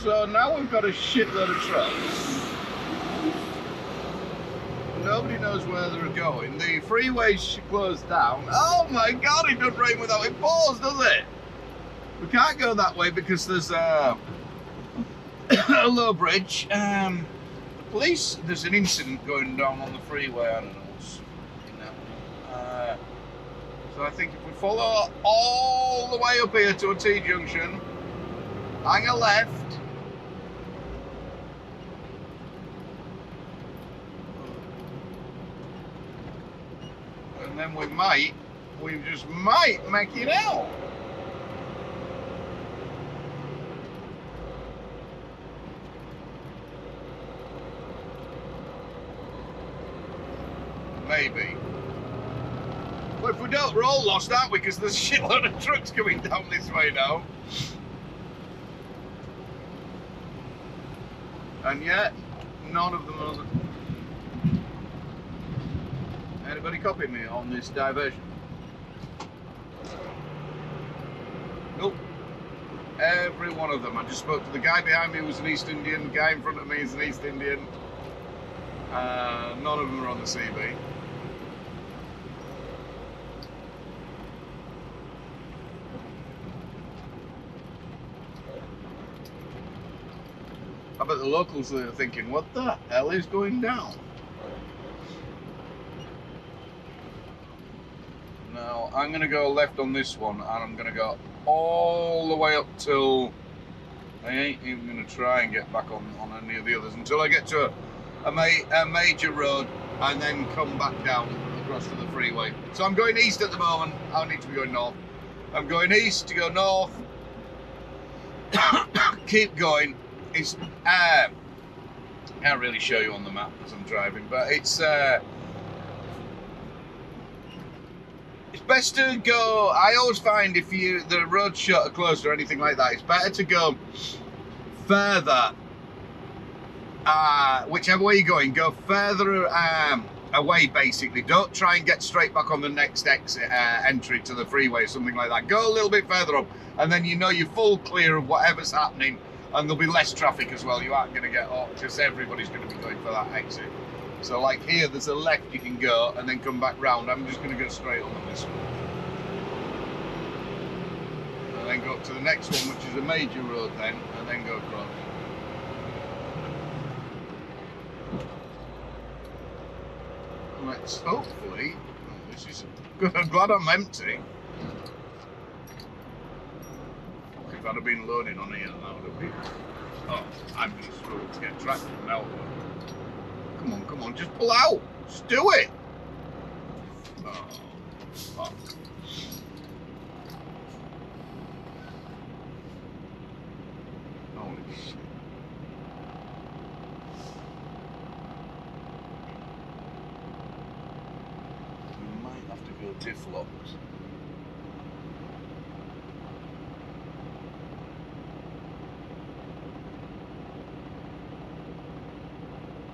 So now we've got a shitload of trucks. Nobody knows where they're going. The freeway's closed down. Oh my god, it doesn't rain without it pours, does it? We can't go that way because there's a low bridge. The police, there's an incident going down on the freeway, I don't know what's, so I think if we follow all the way up here to a T-junction, hang a left, and then we just might make it out. Maybe. But if we don't, we're all lost, aren't we? Because there's a shitload of trucks coming down this way now. And yet, none of them are. Anybody copy me on this diversion? Nope. Every one of them. I just spoke to the guy behind me who was an East Indian, the guy in front of me is an East Indian. None of them are on the CB. I bet the locals are thinking, what the hell is going down? Now, I'm going to go left on this one, and I'm going to go all the way up till... I ain't even going to try and get back on any of the others until I get to a major road, and then come back down across to the freeway. So I'm going east at the moment. I need to be going north. I'm going east to go north. Keep going. It's can't really show you on the map as I'm driving, but it's best to go. I always find if the road's shut or closed or anything like that, it's better to go further. Whichever way you're going, go further away. Basically, don't try and get straight back on the next exit entry to the freeway or something like that. Go a little bit further up, and then you know you're full clear of whatever's happening. And there'll be less traffic as well. You aren't going to get off because everybody's going to be going for that exit. So like here, there's a left you can go and then come back round. I'm just going to go straight on this one. And then go up to the next one, which is a major road then, and then go across. Let's hopefully, this is good. I'm glad I'm empty. If I'd have been loading on here, that would have been... Oh, I'm going to struggle to get traction now. Come on, just pull out. Just do it. Oh, fuck. Holy shit. We might have to go diff locks.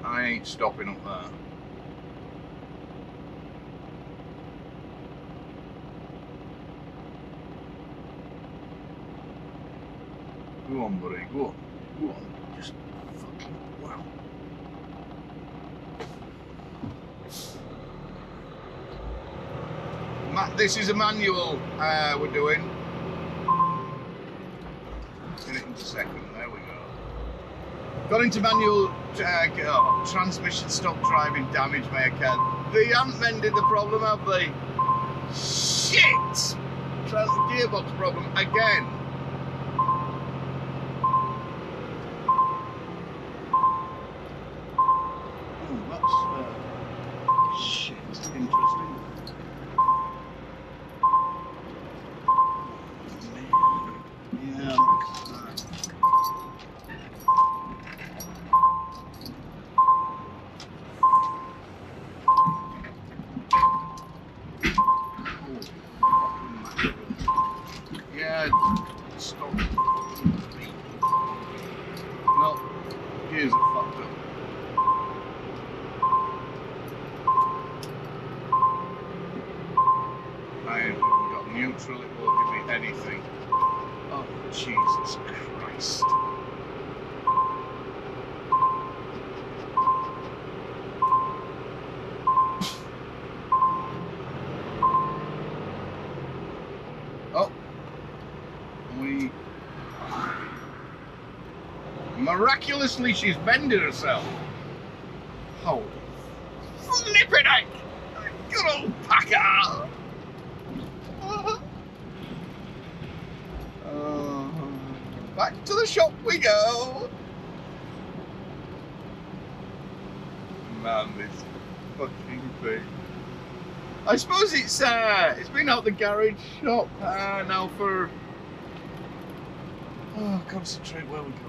I ain't stopping up there. Go on, buddy, go on. Go on. Just fucking wow. This is a manual we're doing. Get it into second, there we go. Got into manual transmission, stop driving, damage may occur. They haven't mended the problem, have they? Shit! Gearbox problem again. Oh, that's shit. Interesting. Yeah. Stop. No, gears are fucked up. I haven't got neutral, it won't give me anything. Jesus Christ. Oh. Miraculously, she's bended herself. Holy flippin' heck! Good old Packer! Back to the shop we go. Man, this fucking thing. I suppose it's been out the garage shop now for. Oh, concentrate where we're going.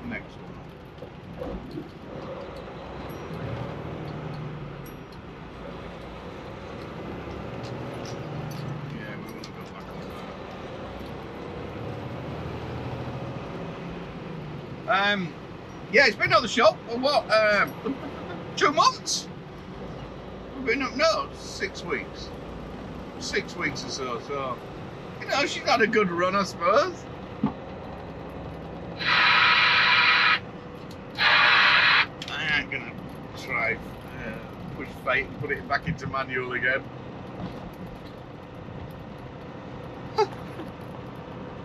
Next one. Yeah, we want to go back on that. Yeah, it's been out the shop for what? 2 months? We've been up, no, 6 weeks. 6 weeks or so, so, you know, she's had a good run, I suppose. I ain't gonna try push fate and put it back into manual again.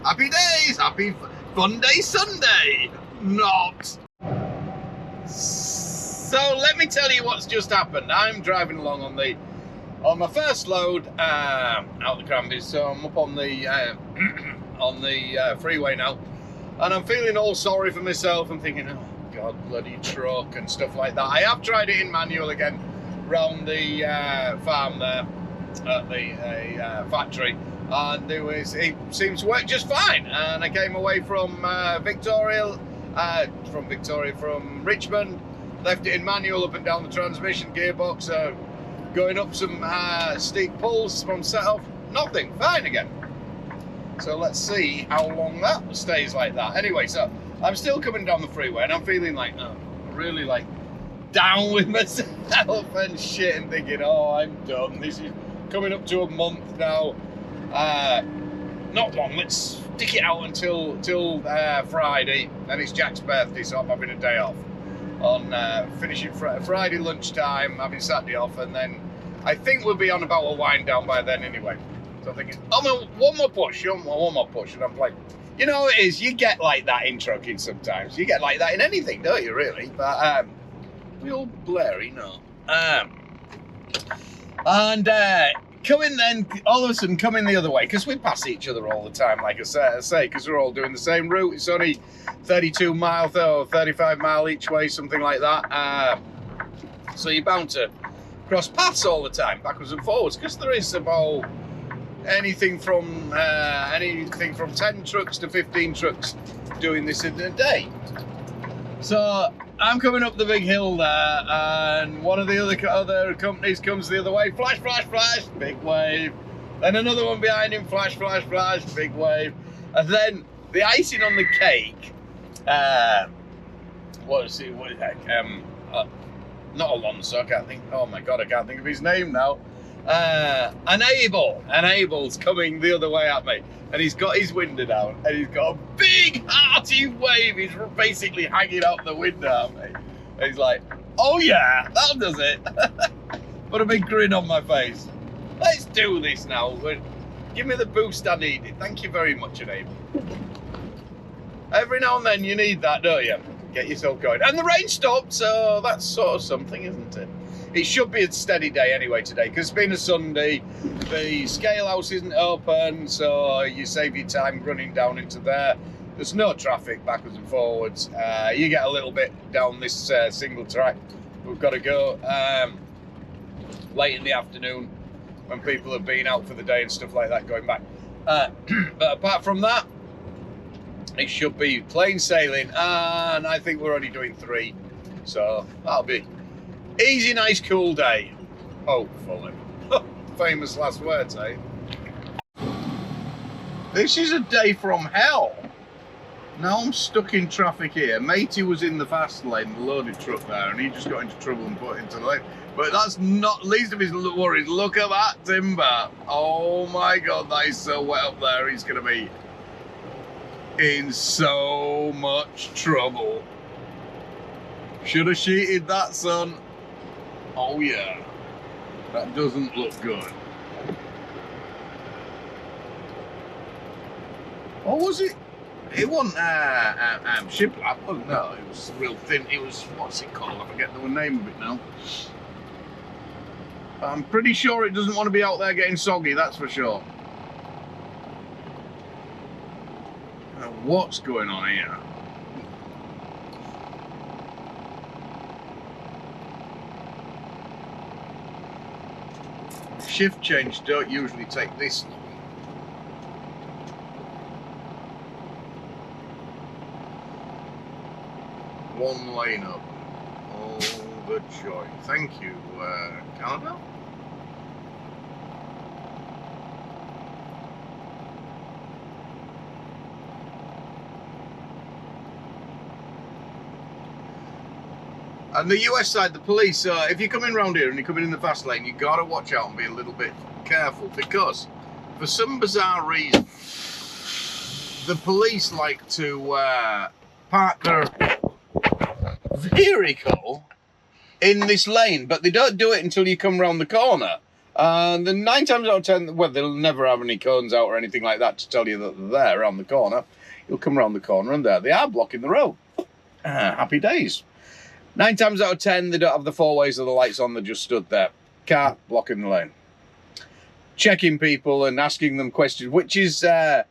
Happy days, happy fun day Sunday. Not. So let me tell you what's just happened. I'm driving along on my first load out the Cranberries, so I'm up on the on the freeway now, and I'm feeling all sorry for myself. I'm thinking, oh God, bloody truck and stuff like that. I have tried it in manual again round the farm there at the factory, and it seems to work just fine. And I came away from from Richmond, left it in manual up and down the transmission gearbox, going up some steep pulls from set off, nothing, fine again. So let's see how long that stays like that. Anyway, so I'm still coming down the freeway and I'm feeling like, really like down with myself and shit, and thinking, oh, I'm done. This is coming up to a month now. Not long, let's stick it out until Friday, and it's Jack's birthday, so I'm having a day off on finishing Friday lunchtime, having Saturday off, and then I think we'll be on about a wind down by then anyway. So I'm thinking, oh, one more push, and I'm like, you know how it is, you get like that in trucking sometimes, you get like that in anything, don't you, really? But we all blurry, no. Coming then, all of a sudden coming the other way, because we pass each other all the time, like I say, because we're all doing the same route. It's only 32 mile or 35 mile each way, something like that. So you're bound to cross paths all the time, backwards and forwards, because there is about anything from 10 trucks to 15 trucks doing this in a day. So I'm coming up the big hill there, and one of the other companies comes the other way. Flash, flash, flash, big wave. Then another one behind him. Flash, flash, flash, big wave. And then the icing on the cake. What is it? Not Alonso. I can't think. Oh my God, I can't think of his name now. Abel's coming the other way at me, and he's got his window down, and he's got a big hearty wave. He's basically hanging out the window at me. And he's like, oh yeah, that does it. Put a big grin on my face. Let's do this now. Give me the boost I needed. Thank you very much, Abel. Every now and then you need that, don't you? Get yourself going. And the rain stopped, so that's sort of something, isn't it? It should be a steady day anyway today, because it's been a Sunday. The scale house isn't open, so you save your time running down into there. There's no traffic backwards and forwards. You get a little bit down this single track. We've got to go late in the afternoon when people have been out for the day and stuff like that, going back. But apart from that, it should be plain sailing, and I think we're only doing 3, so that'll be easy, nice, cool day, hopefully. Famous last words, eh? This is a day from hell. Now I'm stuck in traffic here. Matey was in the fast lane, the loaded truck there, and he just got into trouble and put into the lane. But that's not least of his worries. Look at that timber. Oh my God, that is so wet up there. He's going to be in so much trouble. Should have sheeted that, son. Oh yeah. That doesn't look good. What was it? It wasn't shiplap, wasn't it? No, it was real thin. It was, what's it called? I forget the name of it now. I'm pretty sure it doesn't want to be out there getting soggy, that's for sure. Now, what's going on here? Shift change don't usually take this long. One lane up. Oh, the joy. Thank you, Canada. And the US side, the police, if you're coming around here and you're coming in the fast lane, you gotta watch out and be a little bit careful, because for some bizarre reason, the police like to park their vehicle in this lane, but they don't do it until you come around the corner. And then 9 times out of 10, well, they'll never have any cones out or anything like that to tell you that they're there around the corner. You'll come around the corner and there they are, blocking the road. Happy days. 9 times out of 10, they don't have the 4 ways or the lights on, they just stood there. Car blocking the lane. Checking people and asking them questions, which is, I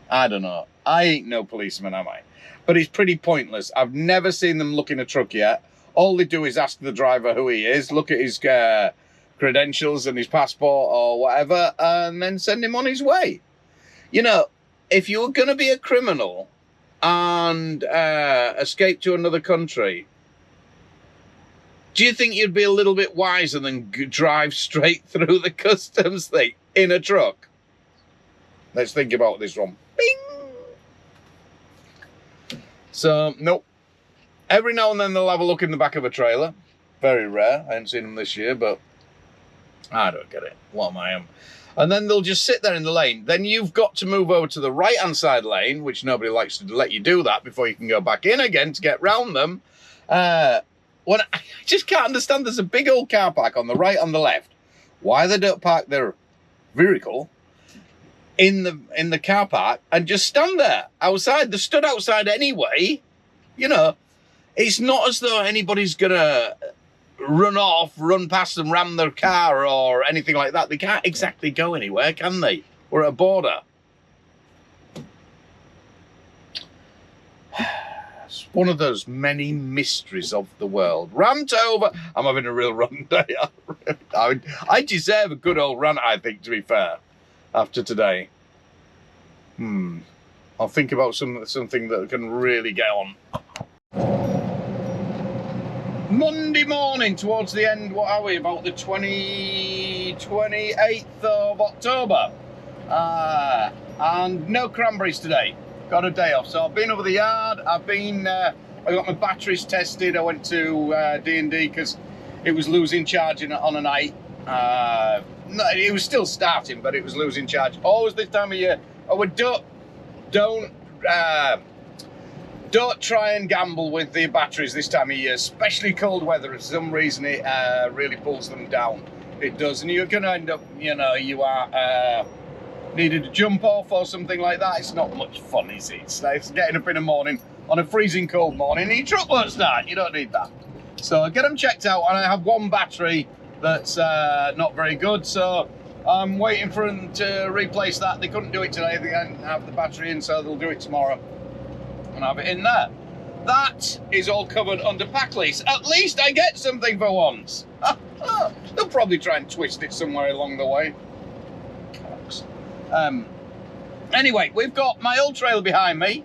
don't know. I ain't no policeman, am I? But it's pretty pointless. I've never seen them look in a truck yet. All they do is ask the driver who he is, look at his credentials and his passport or whatever, and then send him on his way. You know, if you're going to be a criminal and escape to another country, do you think you'd be a little bit wiser than drive straight through the customs thing in a truck? Let's think about this one. Bing! So, nope. Every now and then they'll have a look in the back of a trailer. Very rare. I haven't seen them this year, but I don't get it. What am I am? And then they'll just sit there in the lane. Then you've got to move over to the right-hand side lane, which nobody likes to let you do that before you can go back in again to get round them. When I just can't understand, there's a big old car park on the right and the left. Why they don't park their vehicle in the car park and just stand there outside? They stood outside anyway. You know, it's not as though anybody's gonna run off, run past them, ram their car or anything like that. They can't exactly go anywhere, can they? We're at a border. It's one of those many mysteries of the world. Rant over. I'm having a real run day. I deserve a good old rant, I think, to be fair, after today. I'll think about something that can really get on. Monday morning, towards the end, what are we, about the 28th of October. And no cranberries today. Got a day off. So I've been over the yard. I got my batteries tested. I went to D&D because it was losing charge on a night. No, it was still starting, but it was losing charge. Always this time of year. Oh, don't try and gamble with the batteries this time of year, especially cold weather. For some reason, it really pulls them down. It does, and you're going to end up, you know, you are needed to jump off or something like that. It's not much fun, is it? It's getting up in the morning on a freezing cold morning and your truck won't start. You don't need that. So get them checked out, and I have one battery that's not very good, so I'm waiting for them to replace that. They couldn't do it today. They didn't have the battery in, so they'll do it tomorrow and have it in there. That is all covered under pack lease. At least I get something for once. They'll probably try and twist it somewhere along the way. Anyway, we've got my old trailer behind me.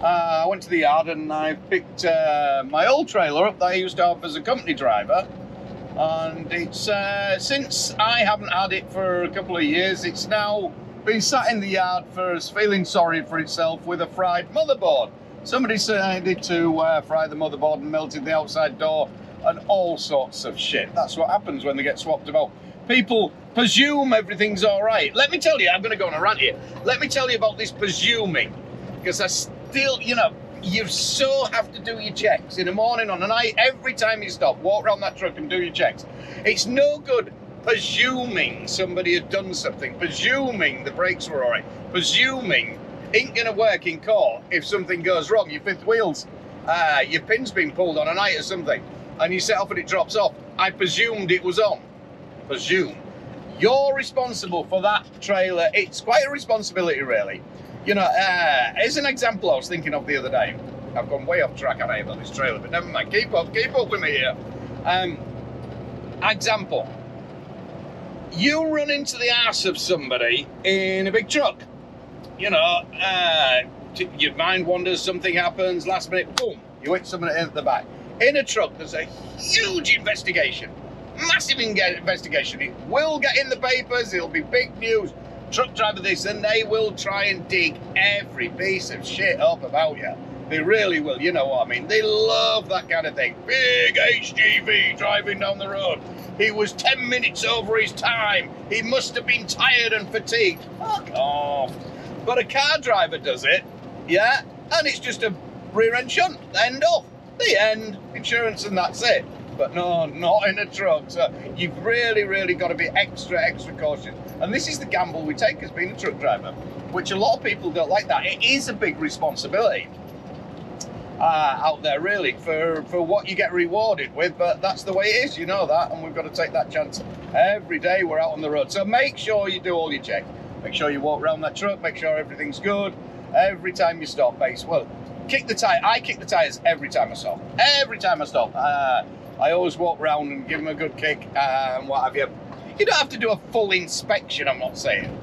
I went to the yard and I picked my old trailer up that I used to have as a company driver. And it's since I haven't had it for a couple of years, it's now been sat in the yard first, feeling sorry for itself with a fried motherboard. Somebody decided to fry the motherboard and melted the outside door and all sorts of shit. That's what happens when they get swapped about. People presume everything's all right. Let me tell you, I'm going to go on a rant here. Let me tell you about this presuming, because I still, you know, you so have to do your checks in the morning, on the night, every time you stop, walk around that truck and do your checks. It's no good presuming somebody had done something, presuming the brakes were all right, presuming ain't gonna work in court if something goes wrong, your fifth wheels, your pin's been pulled on a night or something, and you set off and it drops off. I presumed it was on. Presume. You're responsible for that trailer. It's quite a responsibility, really. You know, as an example I was thinking of the other day, I've gone way off track, haven't I, about this trailer, but never mind, keep up with me here. Example, you run into the ass of somebody in a big truck. You know, your mind wanders, something happens, last minute, boom, you hit somebody in the back. In a truck, there's a huge investigation, massive investigation. It will get in the papers, it'll be big news. Truck driver this, and they will try and dig every piece of shit up about you. They really will, you know what I mean? They love that kind of thing. Big HGV driving down the road. He was 10 minutes over his time. He must have been tired and fatigued. Fuck off. But a car driver does it, yeah, and it's just a rear end shunt, end off. The end, insurance, and that's it. But no, not in a truck. So you've really got to be extra cautious. And this is the gamble we take as being a truck driver, which a lot of people don't like that. It is a big responsibility out there, really, for what you get rewarded with, but that's the way it is, you know that, and we've got to take that chance every day we're out on the road. So make sure you do all your checks. Make sure you walk around that truck, make sure everything's good. Every time you stop, base, well, kick the tire. I kick the tires every time I stop. Every time I stop. I always walk around and give them a good kick and what have you. You don't have to do a full inspection, I'm not saying.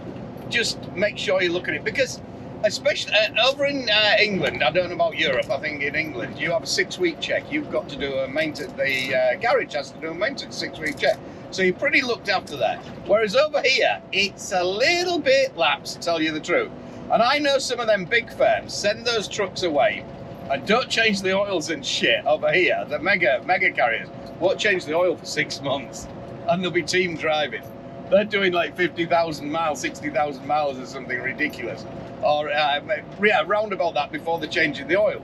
Just make sure you look at it, because especially over in England, I don't know about Europe, I think in England, you have a 6-week check. You've got to do a maintenance, the garage has to do a maintenance 6-week check. So you're pretty looked after there. Whereas over here, it's a little bit lax, to tell you the truth. And I know some of them big firms send those trucks away and don't change the oils and shit over here. The mega carriers won't change the oil for 6 months, and they'll be team driving. They're doing like 50,000 miles, 60,000 miles or something ridiculous. Or yeah, round about that before they're changing the oil.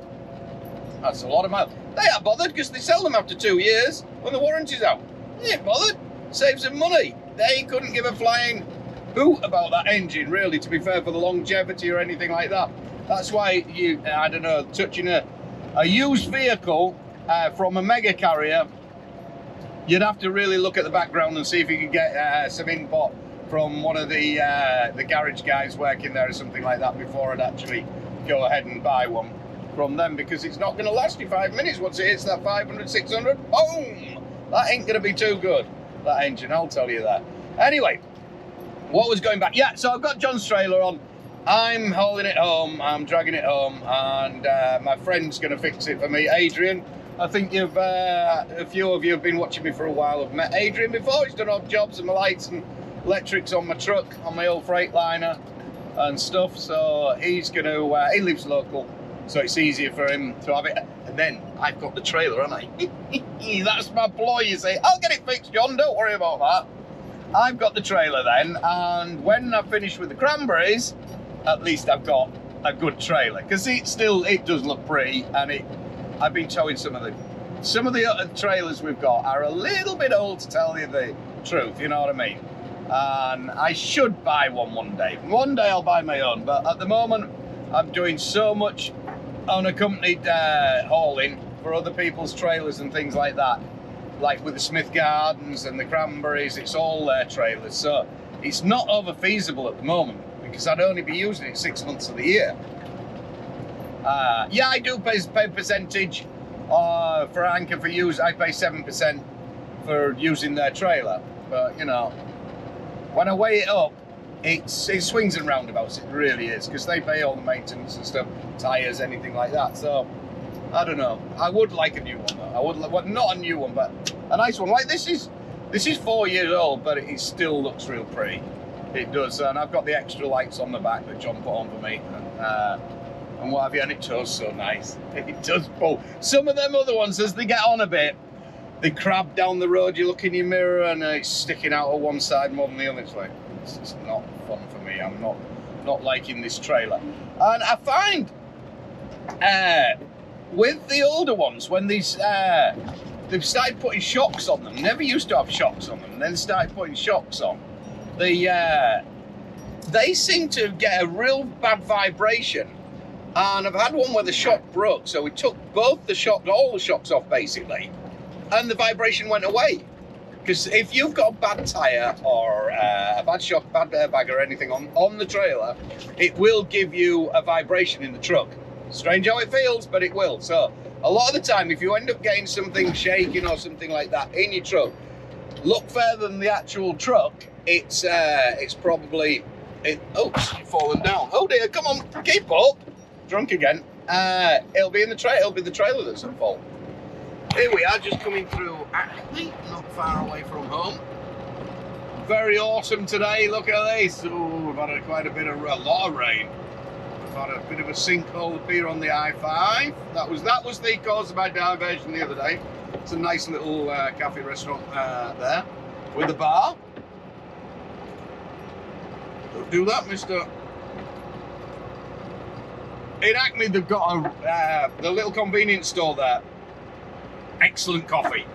That's a lot of miles. They aren't bothered because they sell them after 2 years when the warranty's out. They ain't bothered. Saves them money. They couldn't give a flying hoot about that engine, really, to be fair, for the longevity or anything like that. That's why you, I don't know, touching a used vehicle from a mega carrier, you'd have to really look at the background and see if you could get some input from one of the garage guys working there or something like that before I'd actually go ahead and buy one from them, because it's not going to last you 5 minutes. Once it hits that 500, 600, boom! That ain't going to be too good, that engine, I'll tell you that. Anyway, what was going back? Yeah, so I've got John's trailer on. I'm hauling it home, I'm dragging it home, and my friend's going to fix it for me, Adrian. I think you've a few of you have been watching me for a while. I've met Adrian before. He's done odd jobs and my lights and electrics on my truck, on my old Freightliner and stuff. So he's going to, he lives local, so it's easier for him to have it. And then I've got the trailer, haven't I? That's my ploy, you see. I'll get it fixed, John, don't worry about that. I've got the trailer then, and when I've finished with the cranberries, at least I've got a good trailer, because it does look pretty, and I've been towing some of the other trailers we've got are a little bit old, to tell you the truth, you know what I mean? And I should buy one day. One day I'll buy my own, but at the moment I'm doing so much unaccompanied hauling for other people's trailers and things like that, like with the Smith Gardens and the Cranberries, it's all their trailers, so it's not over feasible at the moment, because I'd only be using it 6 months of the year. Yeah, I do pay percentage for Anchor for use. I pay 7% for using their trailer, but you know, when I weigh it up, it swings and roundabouts. It really is, because they pay all the maintenance and stuff, tires, anything like that. So I don't know. I would like a new one though. I would, well, not a new one, but a nice one. Like this is 4 years old, but it still looks real pretty. It does, and I've got the extra lights on the back that John put on for me, and what have you, and it does so nice. It does pull. Some of them other ones, as they get on a bit, they crab down the road, you look in your mirror and it's sticking out of one side more than the other. It's like, it's just not fun for me. I'm not liking this trailer. And I find with the older ones, when these they've started putting shocks on them, never used to have shocks on them, then started putting shocks on, they seem to get a real bad vibration. And I've had one where the shock broke, so we took both the shock, all the shocks off basically, and the vibration went away. Because if you've got a bad tyre or a bad shock, bad airbag or anything on the trailer, it will give you a vibration in the truck. Strange how it feels, but it will. So a lot of the time, if you end up getting something shaking or something like that in your truck, look further than the actual truck. It's probably, oops, fallen down. Oh dear, come on, keep up. Drunk again. It'll be the trailer that's at fault. Here we are, just coming through Acme, not far away from home. Very awesome today. Look at this. Oh, we've had quite a lot of rain. We've had a bit of a sinkhole appear on the I-5. That was the cause of my diversion the other day. It's a nice little cafe restaurant there with a bar. Don't do that, mister. In Acme, they've got the little convenience store there. Excellent coffee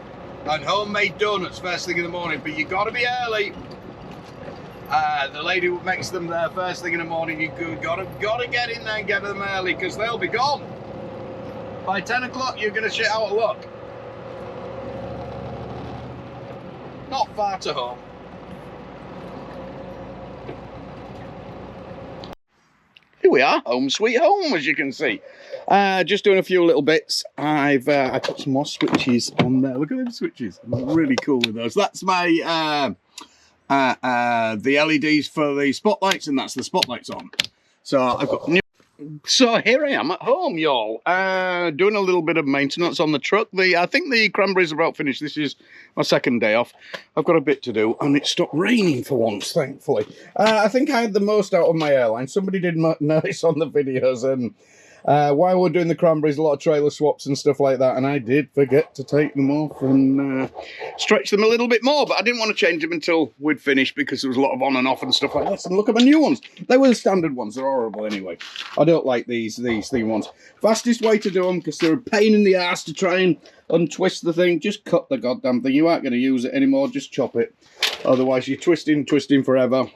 and homemade donuts first thing in the morning, but you got to be early. The lady who makes them there first thing in the morning, you got to get in there and get them early, because they'll be gone by 10 o'clock. You're going to shit out of luck. Not far to home. Here we are, home sweet home, as you can see. Just doing a few little bits. I put some more switches on there. Look at them switches. I'm really cool with those. That's my the LEDs for the spotlights, and that's the spotlights on. So I've got new. So here I am at home, y'all, doing a little bit of maintenance on the truck. I think the cranberries are about finished. This is my second day off. I've got a bit to do, and it stopped raining for once, thankfully. I think I had the most out of my airline. Somebody did notice on the videos, and while we're doing the cranberries, a lot of trailer swaps and stuff like that, and I did forget to take them off and stretch them a little bit more, but I didn't want to change them until we'd finished, because there was a lot of on and off and stuff like this. And look at my new ones. They were the standard ones. They're horrible anyway. I don't like these theme ones. Fastest way to do them, because they're a pain in the ass to try and untwist the thing, just cut the goddamn thing. You aren't going to use it anymore, just chop it. Otherwise you're twisting forever.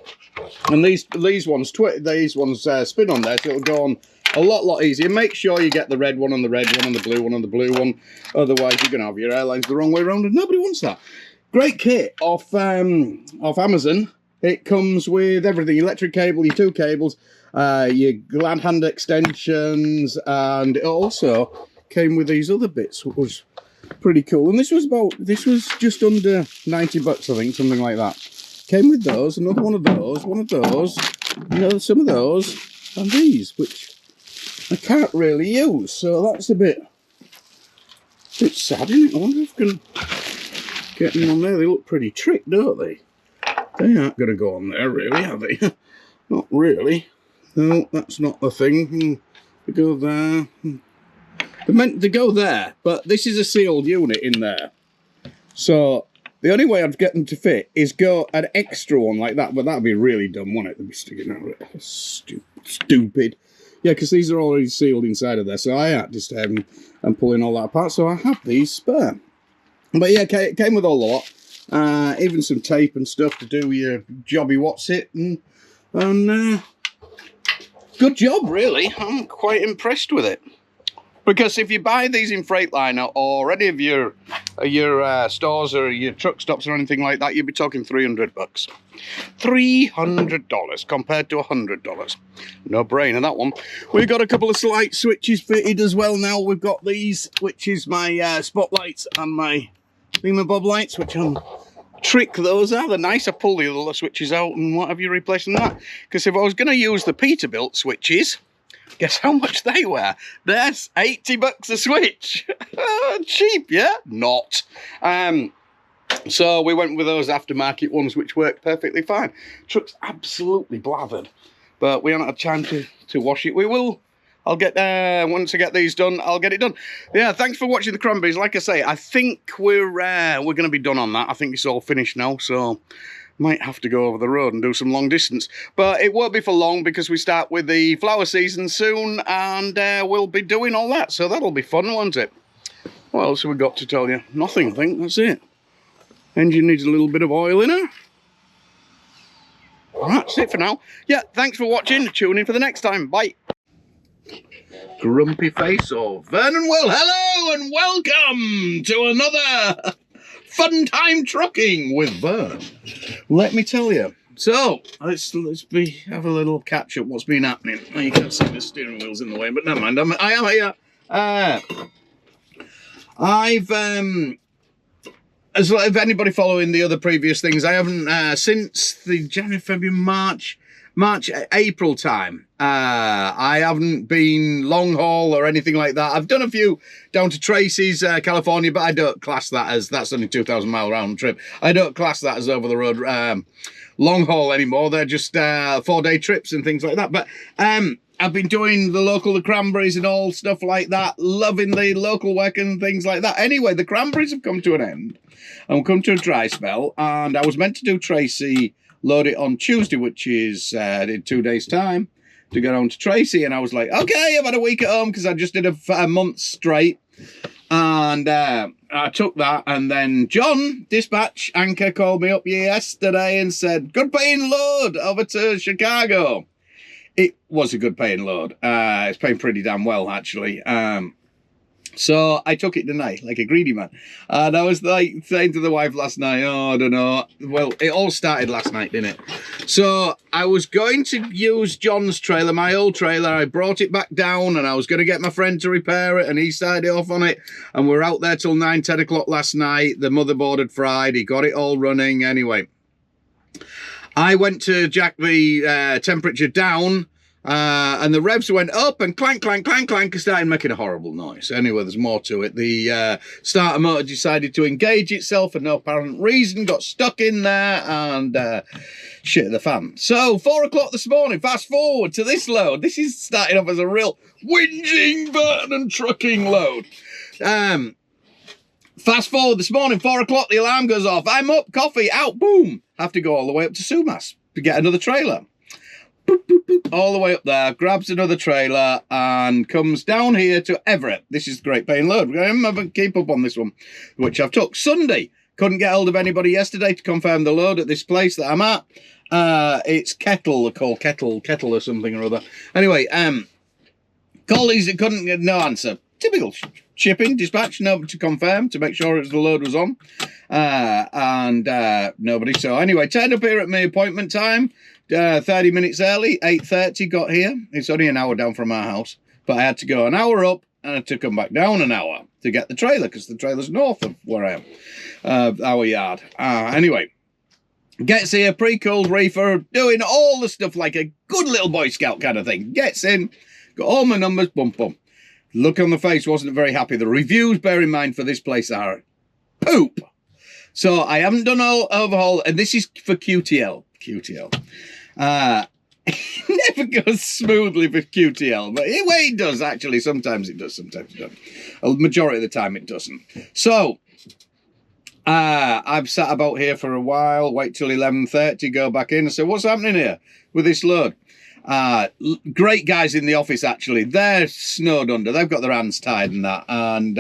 And these ones spin on there, so it'll go on a lot easier. Make sure you get the red one on the red one and the blue one on the blue one. Otherwise you're going to have your airlines the wrong way around, and nobody wants that. Great kit off Amazon. It comes with everything: electric cable, your 2 cables, your glad hand extensions, and it also came with these other bits, which was pretty cool. And this was just under 90 bucks, I think, something like that. Came with those, another one of those, some of those, and these, which I can't really use, so that's a bit sad, isn't it? I wonder if I can get them on there. They look pretty tricked, don't they? They aren't going to go on there, really, are they? Not really. No, that's not the thing. They go there. They're meant to go there, but this is a sealed unit in there. So the only way I'd get them to fit is go an extra one like that, but that'd be really dumb, wouldn't it? They'd be sticking out of it. Stupid. Yeah, because these are already sealed inside of there, so I had to stay and pulling all that apart, so I have these spare. But yeah, it came with a lot, even some tape and stuff to do your jobby what's it, and good job, really. I'm quite impressed with it. Because if you buy these in Freightliner or any of your stores or your truck stops or anything like that, you'd be talking 300 bucks. $300 compared to $100. No brainer, that one. We've got a couple of light switches fitted as well now. We've got these, which is my spotlights and my thingamabob lights, which trick those are. They're nice. I pull the other switches out and what have you, replacing that. Because if I was going to use the Peterbilt switches, guess how much they were? There's 80 bucks a switch. Cheap, yeah? Not. So we went with those aftermarket ones, which worked perfectly fine. Truck's absolutely blathered, but we haven't had time to wash it. We will. I'll get once I get these done, I'll get it done. Yeah, thanks for watching the cranberries. Like I say, I think we're going to be done on that. I think it's all finished now, so might have to go over the road and do some long distance. But it won't be for long because we start with the flower season soon, and we'll be doing all that. So that'll be fun, won't it? What else have we got to tell you? Nothing, I think. That's it. Engine needs a little bit of oil in her. That's it for now. Yeah, thanks for watching. Tune in for the next time. Bye. Grumpy face or Vernon Will. Hello and welcome to another fun time trucking with Vern. Let me tell you. So let's have a little catch up. What's been happening? Oh, you can't see the steering wheel's in the way, but never mind. I am here. As if anybody following the other previous things, I haven't since the January, February, March, April time. I haven't been long haul or anything like that. I've done a few down to Tracy's, California, but I don't class that as, that's only 2,000 mile round trip. I don't class that as over the road long haul anymore. They're just 4-day trips and things like that. But I've been doing the cranberries and all stuff like that, loving the local work and things like that. Anyway, the cranberries have come to an end and we've come to a dry spell, and I was meant to do Tracy, load it on Tuesday, which is in 2 days time, to get on to Tracy. And I was like, okay, I've had a week at home because I just did a month straight. And I took that, and then John, dispatch anchor, called me up yesterday and said, good paying load over to Chicago. It was a good paying load. It's paying pretty damn well, actually. So I took it tonight, like a greedy man. And I was like saying to the wife last night, oh, I don't know. Well, it all started last night, didn't it? So I was going to use John's trailer, my old trailer. I brought it back down and I was going to get my friend to repair it, and he started off on it. And we were out there till 9, 10 o'clock last night. The motherboard had fried. He got it all running. Anyway, I went to jack the temperature down. And the revs went up and clank, clank, clank, clank, and started making a horrible noise. Anyway, there's more to it. The starter motor decided to engage itself for no apparent reason, got stuck in there, and shit the fan. So 4 o'clock this morning, fast forward to this load. This is starting off as a real whinging Burton and trucking load. Fast forward this morning, 4 o'clock, the alarm goes off. I'm up, coffee, out, boom. Have to go all the way up to Sumas to get another trailer. Boop, boop, boop, all the way up there, grabs another trailer and comes down here to Everett. This is the great paying load. We're going to keep up on this one, which I've took. Sunday, couldn't get hold of anybody yesterday to confirm the load at this place that I'm at. It's Kettle, they're called Kettle or something or other. Anyway, colleagues, it couldn't get no answer. Typical shipping, dispatch, no to confirm, to make sure the load was on. And nobody. So anyway, turned up here at my appointment time. 30 minutes early, 8:30 got here. It's only an hour down from our house, but I had to go an hour up and I had to come back down an hour to get the trailer because the trailer's north of where I am, our yard. Anyway, gets here, pre-cooled reefer, doing all the stuff like a good little Boy Scout kind of thing. Gets in, got all my numbers, bum. Look on the face, wasn't very happy. The reviews, bear in mind, for this place are poop. So I haven't done all overhaul, and this is for QTL. It never goes smoothly for QTL, but it does actually. Sometimes it does, sometimes it doesn't. A majority of the time it doesn't. So I've sat about here for a while, wait till 11:30, go back in. I said, what's happening here with this load? Great guys in the office, actually. They're snowed under. They've got their hands tied and that. And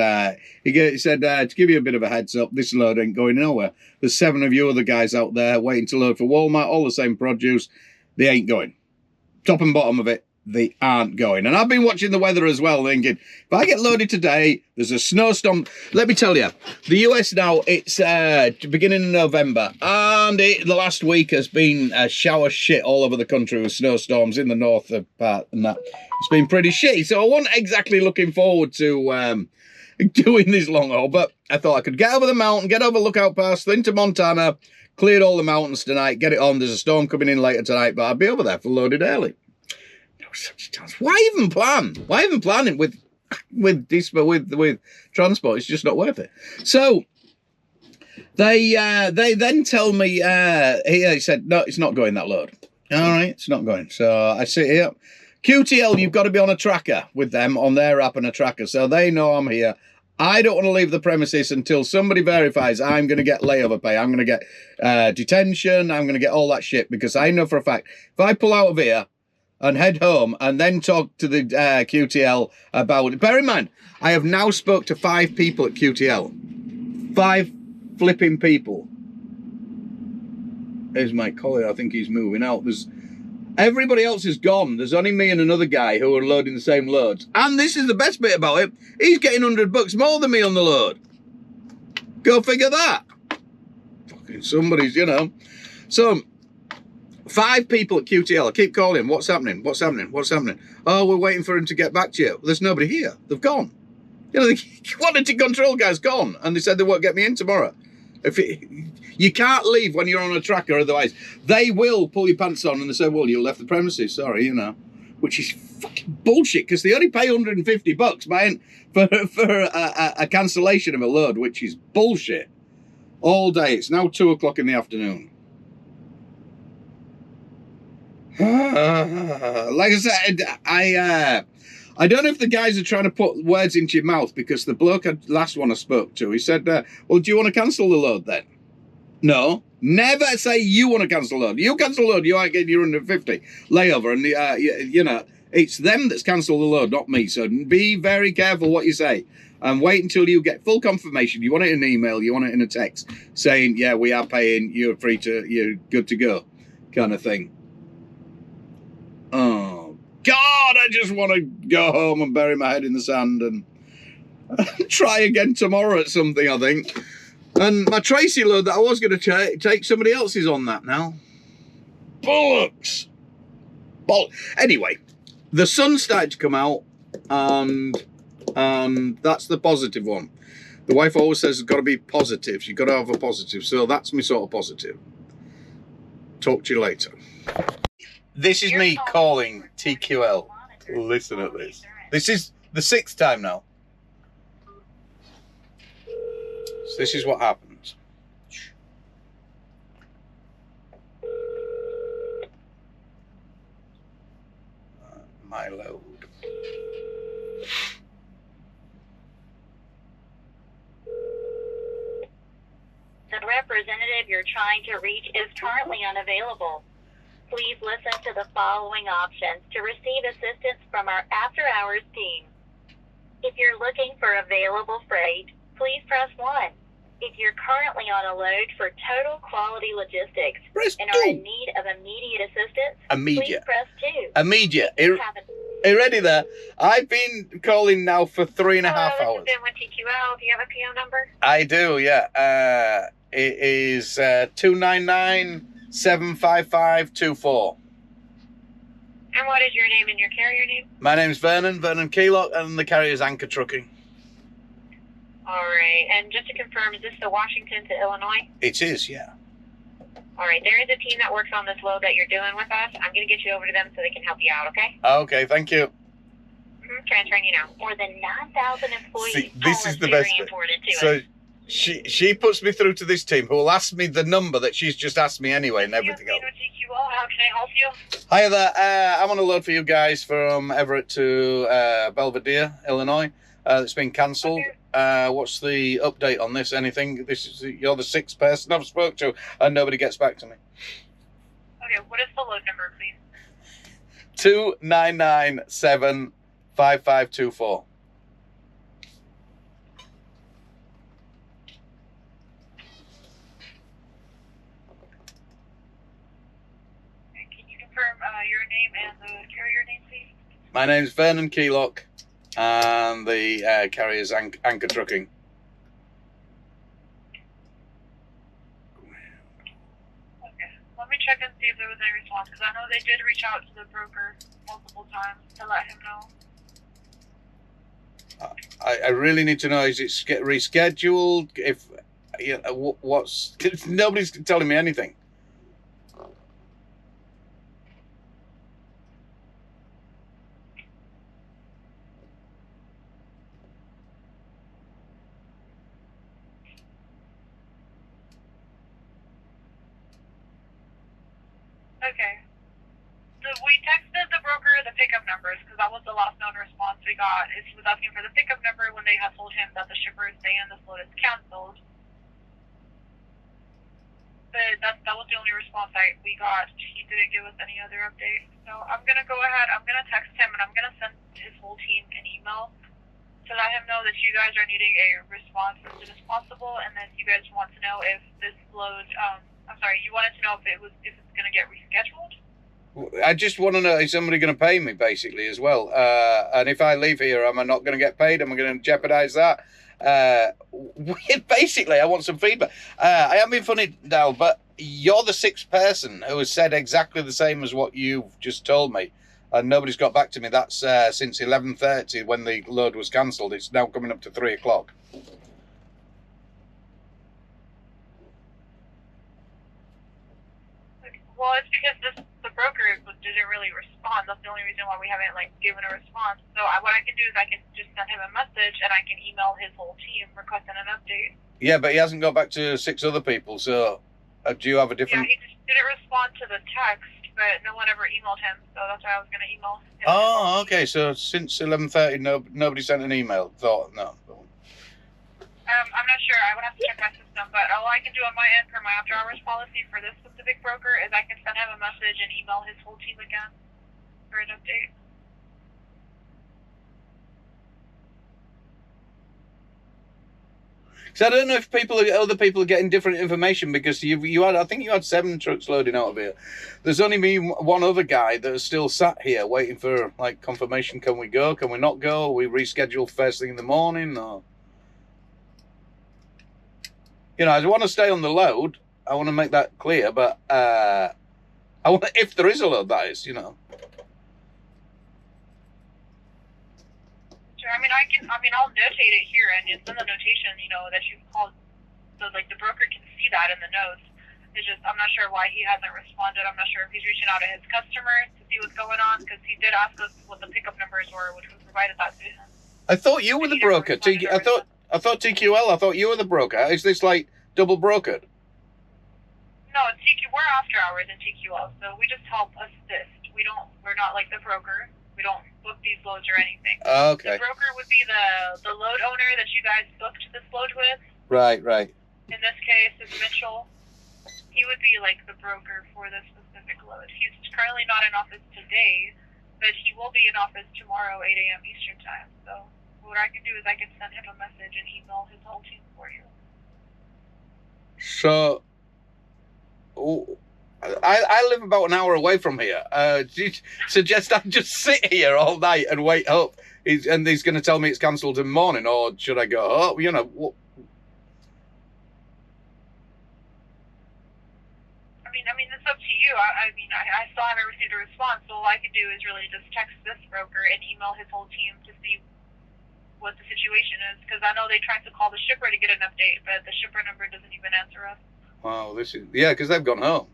he said, to give you a bit of a heads up, this load ain't going nowhere. There's 7 of you other guys out there waiting to load for Walmart, all the same produce. They ain't going. Top and bottom of it, they aren't going. And I've been watching the weather as well, thinking, if I get loaded today, there's a snowstorm. Let me tell you, the US now, it's beginning of November, and the last week has been a shower shit all over the country with snowstorms in the north part and that. It's been pretty shitty, so I wasn't exactly looking forward to doing this long haul, but I thought I could get over the mountain, get over Lookout Pass, into Montana, cleared all the mountains tonight, get it on. There's a storm coming in later tonight, but I'll be over there for loaded early. Such a chance. Why even plan? Why even plan it with transport? It's just not worth it. So They then tell me, he said, no, it's not going that load. All right, it's not going. So I sit here. QTL, you've got to be on a tracker with them, on their app and a tracker, so they know I'm here. I don't want to leave the premises until somebody verifies I'm going to get layover pay. I'm going to get detention. I'm going to get all that shit, because I know for a fact, if I pull out of here and head home and then talk to the QTL about it. Bear in mind, I have now spoke to 5 people at QTL. 5 flipping people. Here's my colleague. I think he's moving out. Everybody else is gone. There's only me and another guy who are loading the same loads. And this is the best bit about it. He's getting $100 more than me on the load. Go figure that. Fucking somebody's, you know. So, 5 people at QTL. I keep calling. What's happening? What's happening? What's happening? Oh, we're waiting for him to get back to you. Well, there's nobody here. They've gone. You know, the quality control guy's gone. And they said they won't get me in tomorrow. You can't leave when you're on a tracker, otherwise they will pull your pants on and they say, well, you left the premises, sorry, you know. Which is fucking bullshit, because they only pay $150 for a cancellation of a load, which is bullshit. All day. It's now 2 o'clock in the afternoon. Like I said, I don't know if the guys are trying to put words into your mouth, because the bloke, last one I spoke to, he said, well, do you want to cancel the load then? No. Never say you want to cancel the load. You cancel the load, you ain't getting your 150 layover. And, you know, it's them that's cancelled the load, not me. So be very careful what you say. And wait until you get full confirmation. You want it in an email, you want it in a text, saying, yeah, we are paying, you're good to go, kind of thing. Oh, God, I just want to go home and bury my head in the sand and try again tomorrow at something, I think. And my Tracy load that I was going to take, somebody else is on that now. Bollocks! Anyway, the sun started to come out, and that's the positive one. The wife always says it's got to be positive. You've got to have a positive. So that's my sort of positive. Talk to you later. This is me calling TQL. Listen at this. This is the 6th time now. So this is what happens. My load. The representative you're trying to reach is currently unavailable. Please listen to the following options to receive assistance from our after-hours team. If you're looking for available freight, please press 1. If you're currently on a load for Total Quality Logistics and are in need of immediate assistance, please press 2. Immediate. Are you ready there? I've been calling now for 3.5 hours. Hello, this is Ben with TQL. Do you have a PO number? I do, yeah. It is 299-75524. And what is your name and your carrier name? My name's Vernon Keylock, and the carrier is Anchor Trucking. All right, and just to confirm, is this the Washington to Illinois? It is, yeah. All right, there is a team that works on this load that you're doing with us. I'm going to get you over to them so they can help you out, okay? Okay, thank you. Transferring you now. More than 9,000 employees. See, this is the best bit. So she puts me through to this team, who will ask me the number that she's just asked me anyway and everything else. How can I help you? Hiya there. I'm on a load for you guys from Everett to Belvedere, Illinois. It's been cancelled. Okay. What's the update on this? Anything? You're the 6th person I've spoke to, and nobody gets back to me. Okay, what is the load number, please? 299-75524. Can you confirm your name and the carrier name, please? My name's Vernon Keylock, and the carrier's Anchor Trucking. Okay, let me check and see if there was any response, because I know they did reach out to the broker multiple times to let him know. I really need to know, is it get rescheduled? If you know, what's nobody's telling me anything. Okay. So we texted the broker the pickup numbers because that was the last known response we got. Is he was asking for the pickup number when they had told him that the shipper is saying this load is canceled. But that was the only response we got. He didn't give us any other update. So I'm gonna go ahead. I'm gonna text him and I'm gonna send his whole team an email to let him know that you guys are needing a response as soon as possible, and then you guys want to know if this load. You wanted to know if it's gonna get rescheduled. I just want to know, is somebody going to pay me, basically, as well? And if I leave here, am I not going to get paid? Am I going to jeopardize that? Basically, I want some feedback. I am being funny, Dal, but you're the sixth person who has said exactly the same as what you've just told me. And nobody's got back to me. That's since 11:30 when the load was cancelled. It's now coming up to 3 o'clock. Well, it's because the broker didn't really respond. That's the only reason why we haven't given a response. So what I can do is I can just send him a message and I can email his whole team requesting an update. Yeah, but he hasn't got back to 6 other people. So do you have a different? Yeah, he just didn't respond to the text, but no one ever emailed him. So that's why I was going to email him. Oh, okay. So since 11:30, nobody sent an email. No. I'm not sure. I would have to check my system, but all I can do on my end for my after hours policy for this specific broker is I can send him a message and email his whole team again for an update. So I don't know if other people are getting different information, because I think you had 7 trucks loading out of here. There's only me, one other guy that is still sat here waiting for confirmation. Can we go? Can we not go? Are we rescheduled first thing in the morning? Or I want to stay on the load. I want to make that clear, but I want if there is a load, that is, Sure. I'll notate it here and it's in the notation, that you called, so the broker can see that in the notes. It's just I'm not sure why he hasn't responded. I'm not sure if he's reaching out to his customer to see what's going on, because he did ask us what the pickup numbers were, which we provided that to him. I thought you were the broker. I thought TQL. I thought you were the broker. Is this double brokered? No, we're after hours in TQL, so we just help assist. We're not like the broker. We don't book these loads or anything. Okay. The broker would be the load owner that you guys booked this load with. Right. In this case, is Mitchell. He would be the broker for this specific load. He's currently not in office today, but he will be in office tomorrow, 8 a.m. Eastern time. So what I can do is I can send him a message and email his whole team for you. So, I live about an hour away from here. Do you suggest I just sit here all night and wait up? And he's going to tell me it's cancelled in the morning, or should I go up? It's up to you. I still haven't received a response, so all I can do is really just text this broker and email his whole team to see what the situation is, because I know they tried to call the shipper to get an update, but the shipper number doesn't even answer us. Wow, because they've gone home.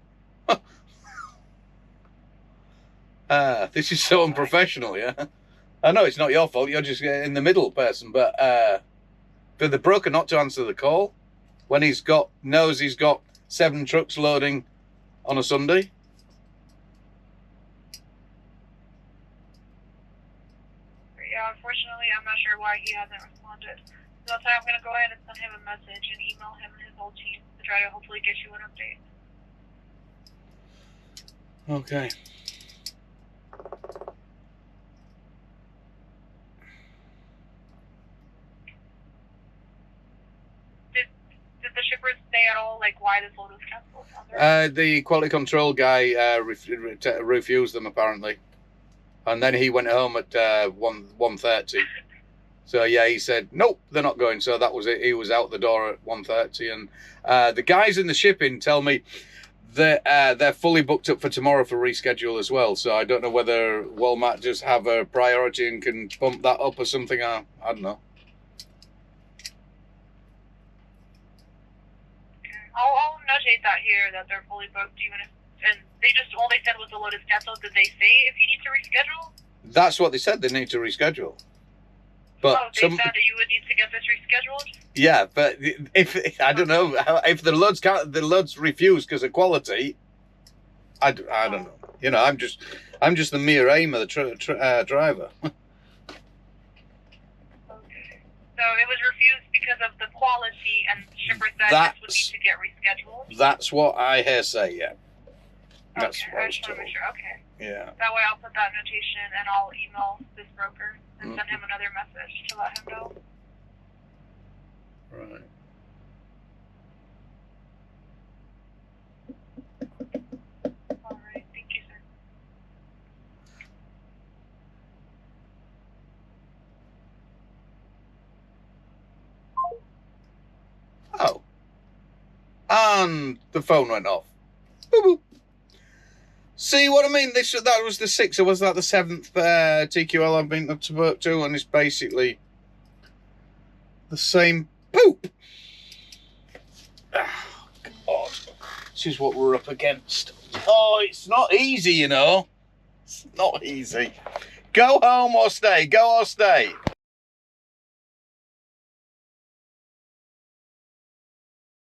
This is so unprofessional, yeah? I know it's not your fault, you're just in the middle person, but for the broker not to answer the call when knows he's got 7 trucks loading on a Sunday. Yeah, unfortunately, I'm not sure why he hasn't responded. So that's why I'm going to go ahead and send him a message and email him and his whole team to try to hopefully get you an update. Okay. Did the shippers say at all why this load was canceled? The quality control guy refused them, apparently. And then he went home at 1:30. So yeah, he said, nope, they're not going. So that was it. He was out the door at 1:30. And the guys in the shipping tell me that they're fully booked up for tomorrow for reschedule as well. So I don't know whether Walmart just have a priority and can bump that up or something. I don't know. I'll notate that here, that they're fully booked, and all they said was the load is canceled. Did they say if you need to reschedule? That's what they said. They need to reschedule. But they said that you would need to get this rescheduled? Yeah, but if I don't know if the loads refuse because of quality, I don't know. You know, I'm just the mere aim of the driver. Okay. So it was refused because of the quality, and shipper said this would need to get rescheduled. That's what I hear say. Yeah. That's Okay, what I I was just want to told. make sure. Okay. Yeah. That way I'll put that notation and I'll email this broker and send him another message to let him know. Right. All right. Thank you, sir. Oh. And the phone went off. Boop, boop. See what I mean? That was the 6th, or was that the 7th TQL I've been up to work to? And it's basically the same poop. Oh, God. This is what we're up against. Oh, it's not easy, you know. It's not easy. Go home or stay. Go or stay.